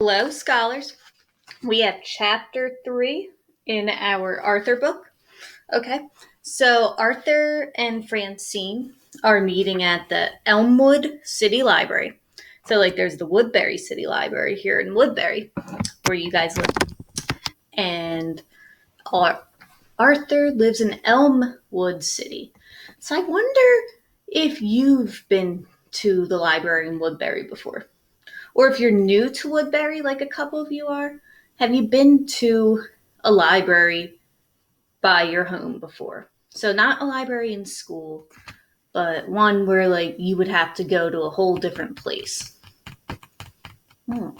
Hello, scholars. We have chapter 3 in our Arthur book. Okay, so Arthur and Francine are meeting at the Elmwood City Library. So, there's the Woodbury City Library here in Woodbury, where you guys live. And Arthur lives in Elmwood City. So, I wonder if you've been to the library in Woodbury before. Or if you're new to Woodbury, like a couple of you are, have you been to a library by your home before? So not a library in school, but one where you would have to go to a whole different place. Hmm.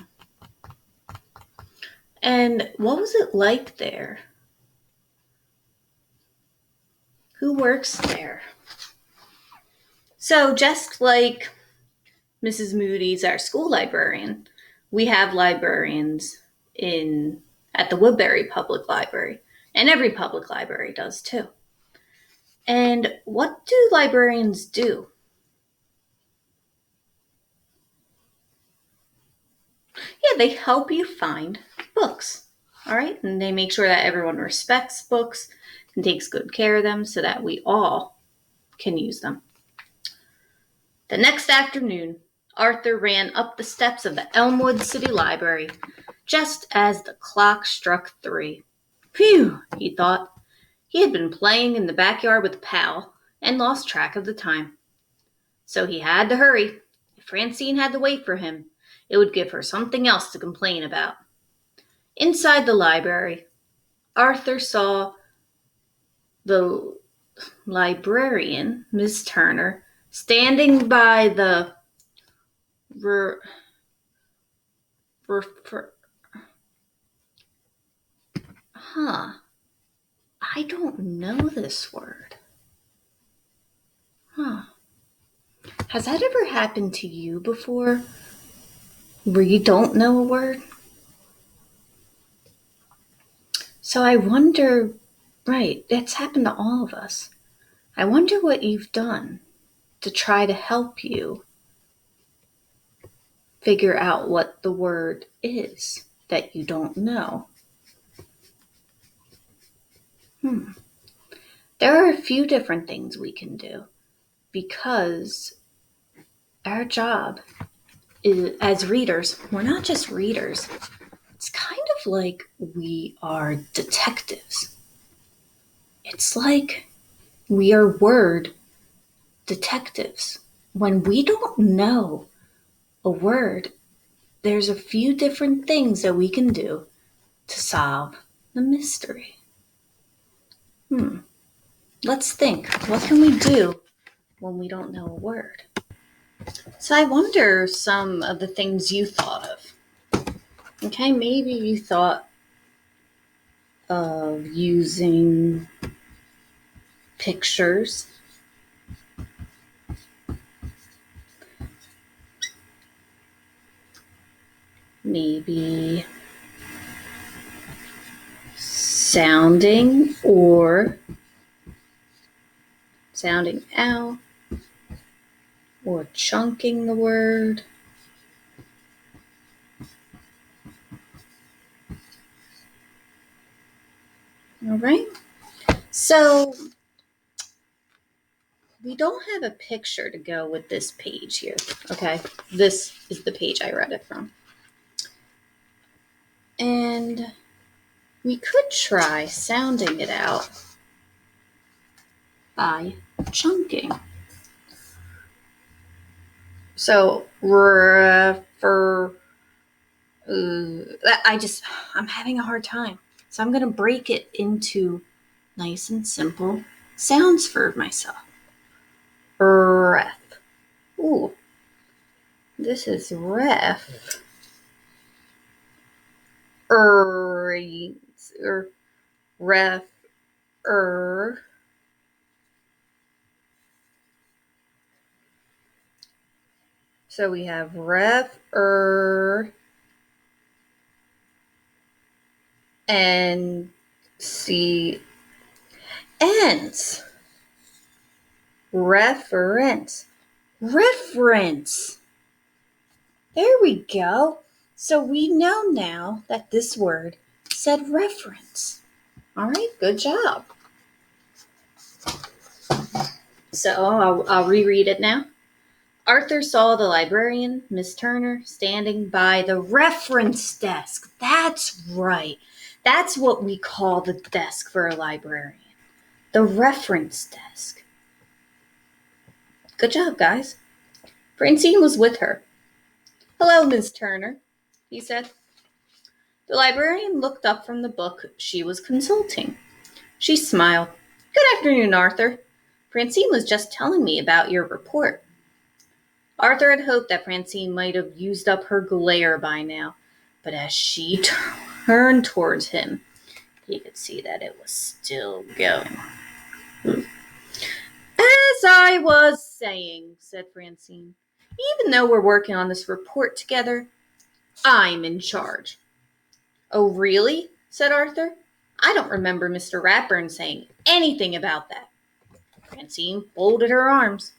And what was it like there? Who works there? So just like Mrs. Moody's, our school librarian, we have librarians in at the Woodbury Public Library, and every public library does too. And what do librarians do? Yeah, they help you find books. All right, and they make sure that everyone respects books and takes good care of them so that we all can use them. The next afternoon, Arthur ran up the steps of the Elmwood City Library just as the clock struck 3. Phew, he thought. He had been playing in the backyard with a pal and lost track of the time. So he had to hurry. If Francine had to wait for him, it would give her something else to complain about. Inside the library, Arthur saw the librarian, Miss Turner, standing by the refer. Huh. I don't know this word. Huh. Has that ever happened to you before? Where you don't know a word? So I wonder, right, it's happened to all of us. I wonder what you've done to try to help you figure out what the word is that you don't know. There are a few different things we can do because our job is, as readers, we're not just readers. It's kind of like we are detectives. It's like we are word detectives. When we don't know a word, there's a few different things that we can do to solve the mystery. Let's think. What can we do when we don't know a word? So I wonder some of the things you thought of. Okay, maybe you thought of using pictures. Maybe sounding out or chunking the word. All right. So we don't have a picture to go with this page here. Okay. This is the page I read it from. And we could try sounding it out by chunking. So I'm having a hard time. So I'm going to break it into nice and simple sounds for myself. Ref. Ooh, this is ref. Ref. So we have ref, and see ends. Reference. There we go. So we know now that this word said reference. All right, good job. So I'll reread it now. Arthur saw the librarian, Miss Turner, standing by the reference desk. That's right. That's what we call the desk for a librarian. The reference desk. Good job, guys. Francine was with her. Hello, Miss Turner, he said. The librarian looked up from the book she was consulting. She smiled. Good afternoon, Arthur. Francine was just telling me about your report. Arthur had hoped that Francine might have used up her glare by now, but as she turned towards him, he could see that it was still going. As I was saying, said Francine, even though we're working on this report together, I'm in charge. Oh, really? Said Arthur. I don't remember Mr. Ratburn saying anything about that. Francine folded her arms.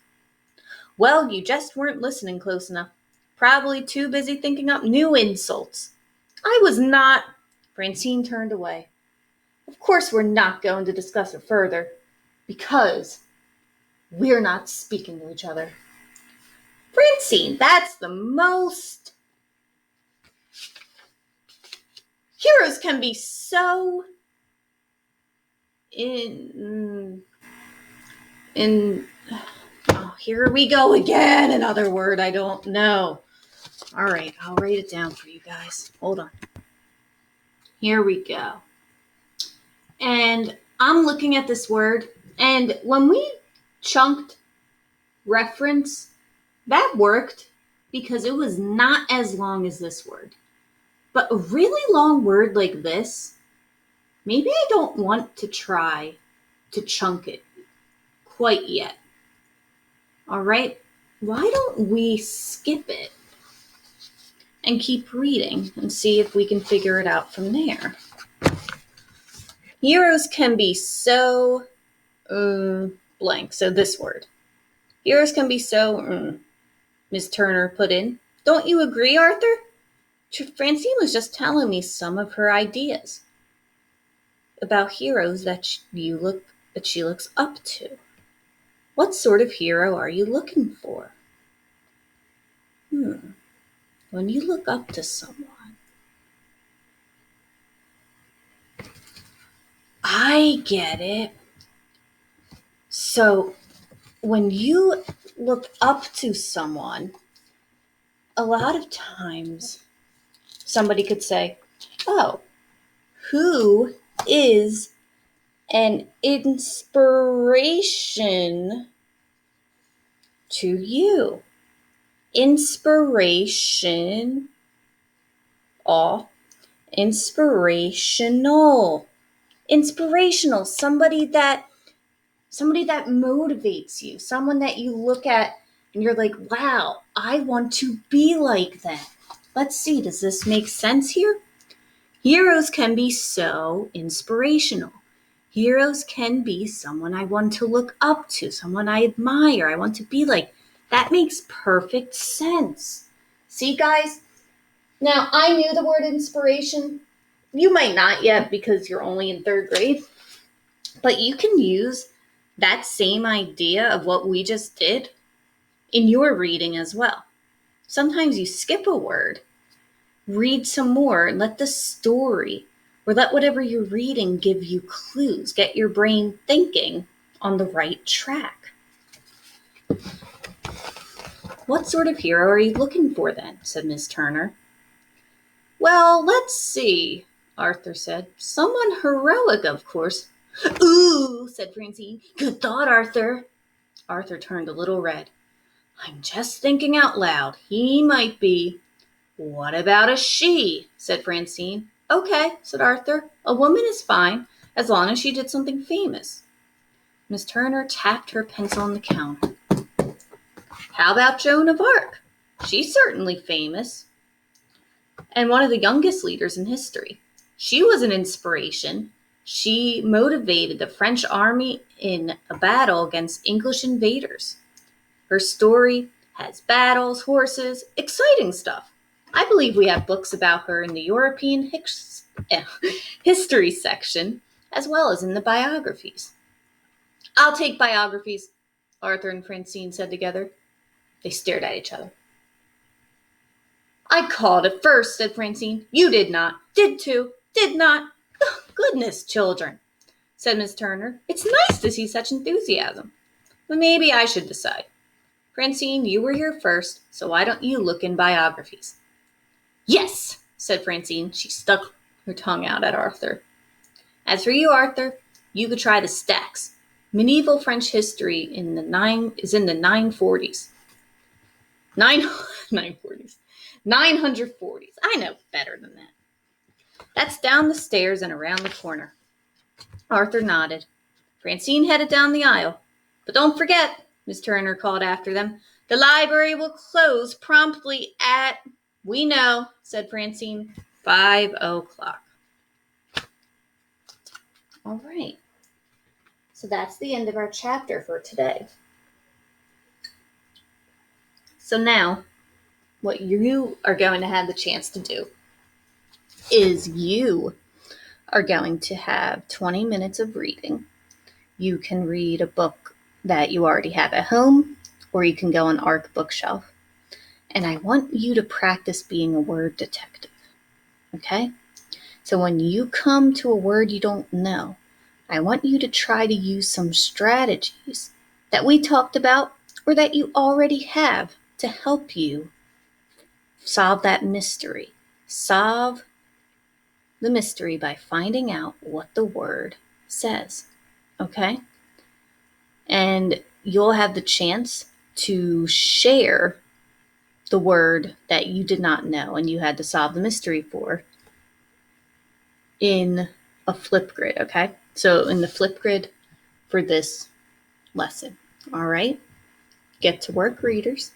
Well, you just weren't listening close enough. Probably too busy thinking up new insults. I was not. Francine turned away. Of course we're not going to discuss it further, because we're not speaking to each other. Francine, that's the most... Heroes can be so... Oh, here we go again. Another word I don't know. All right, I'll write it down for you guys. Hold on. Here we go. And I'm looking at this word, and when we chunked reference, that worked because it was not as long as this word. But a really long word like this, maybe I don't want to try to chunk it quite yet. All right, why don't we skip it and keep reading and see if we can figure it out from there. Heroes can be so blank. So this word. Heroes can be so Miss Turner put in. Don't you agree, Arthur? Francine was just telling me some of her ideas about heroes that she looks up to. What sort of hero are you looking for? When you look up to someone, I get it. So when you look up to someone, a lot of times somebody could say, oh, who is an inspiration to you? Inspiration, inspirational. Inspirational, somebody that motivates you, someone that you look at and you're like, wow, I want to be like that. Let's see, does this make sense here? Heroes can be so inspirational. Heroes can be someone I want to look up to, someone I admire, I want to be like. That makes perfect sense. See, guys? Now, I knew the word inspiration. You might not yet because you're only in 3rd grade. But you can use that same idea of what we just did in your reading as well. Sometimes you skip a word, read some more, and let the story or let whatever you're reading give you clues, get your brain thinking on the right track. What sort of hero are you looking for then? Said Miss Turner. Well, let's see, Arthur said. Someone heroic, of course. Ooh, said Francine. Good thought, Arthur. Arthur turned a little red. I'm just thinking out loud. He might be. What about a she? Said Francine. Okay, said Arthur. A woman is fine, as long as she did something famous. Miss Turner tapped her pencil on the counter. How about Joan of Arc? She's certainly famous. And one of the youngest leaders in history. She was an inspiration. She motivated the French army in a battle against English invaders. Her story has battles, horses, exciting stuff. I believe we have books about her in the European history section, as well as in the biographies. I'll take biographies, Arthur and Francine said together. They stared at each other. I called it first, said Francine. You did not. Did too. Did not. Oh, goodness, children, said Miss Turner. It's nice to see such enthusiasm. But maybe I should decide. Francine, you were here first, so why don't you look in biographies? Yes, said Francine. She stuck her tongue out at Arthur. As for you, Arthur, you could try the Stacks. Medieval French history is in the 940s. 940s. 940s. I know better than that. That's down the stairs and around the corner. Arthur nodded. Francine headed down the aisle. But don't forget, Miss Turner called after them, the library will close promptly at, we know, said Francine, 5:00. All right. So that's the end of our chapter for today. So now, what you are going to have the chance to do is you are going to have 20 minutes of reading. You can read a book that you already have at home, or you can go on ARC Bookshelf. And I want you to practice being a word detective. Okay? So when you come to a word you don't know, I want you to try to use some strategies that we talked about or that you already have to help you solve that mystery. Solve the mystery by finding out what the word says. Okay? And you'll have the chance to share the word that you did not know and you had to solve the mystery for in a Flipgrid, okay? So in the Flipgrid for this lesson, all right? Get to work, readers.